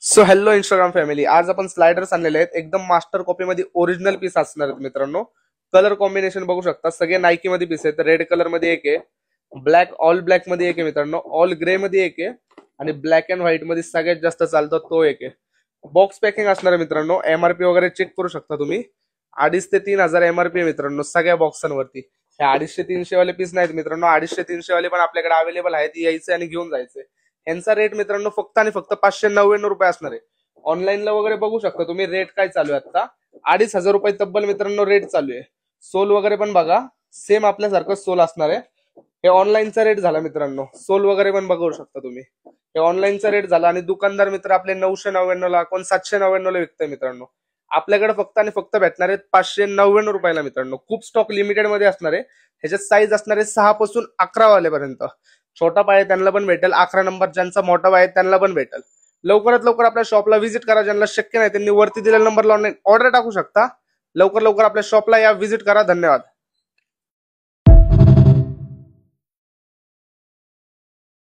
So hello Instagram family, आज आपण स्लायडर्स आणलेले आहेत. एकदम मास्टर कॉपी मध्ये ओरिजिनल पीस असणार आहेत मित्रांनो. कलर कॉम्बिनेशन बघू शकता, सगळे नायकी मध्ये पीस आहेत. रेड कलर मध्ये एक आहे, ब्लॅक ऑल ब्लॅक मध्ये एक आहे मित्रांनो, ऑल ग्रे मध्ये एक आहे आणि ब्लॅक अँड व्हाईट मध्ये सगळ्यात जास्त चालतो तो एक आहे. बॉक्स पॅकिंग असणार आहे मित्रांनो. एमआरपी वगैरे चेक करू शकता तुम्ही. 2,500 ते 3,000 एमआरपी मित्रांनो सगळ्या बॉक्सांवरती. हे 250-300 वाले पीस नाहीत मित्रांनो, 250-300 वाले पण आपल्याकडे अवेलेबल आहेत. यायचे आणि घेऊन जायचे. यांचा रेट मित्रांनो फक्त आणि फक्त 599 रुपये असणार आहे. ऑनलाईनला वगैरे बघू शकता तुम्ही रेट काय चालू आहे आता. 2,500 रुपये तब्बल मित्रांनो रेट चालू आहे. सोल वगैरे पण बघा, सेम आपल्यासारखं सोल असणार आहे. हे ऑनलाईनचा रेट झाला मित्रांनो. सोल वगैरे पण बघू शकता तुम्ही. हे ऑनलाईनचा रेट झाला आणि दुकानदार मित्र आपले 999 ला, कोण 799 ला विकतोय मित्रांनो. आपल्याकडे फक्त आणि फक्त भेटणार आहेत 599 रुपयाला मित्रांनो. खूप स्टॉक लिमिटेड मध्ये असणार आहे. ह्याच्यात साईज असणार आहे 6 पासून 11 वालेपर्यंत. छोटा पाय त्यांना पण भेटेल, 11 नंबर ज्यांचा मोठा पाय त्यांना पण भेटेल. लवकरात लवकर आपल्या शॉपला व्हिजिट करा. ज्यांना शक्य नाही त्यांनी वरती दिलेल्या नंबरला ऑनलाईन ऑर्डर टाकू शकता. लवकर लवकर आपल्या शॉपला या, व्हिजिट करा. धन्यवाद.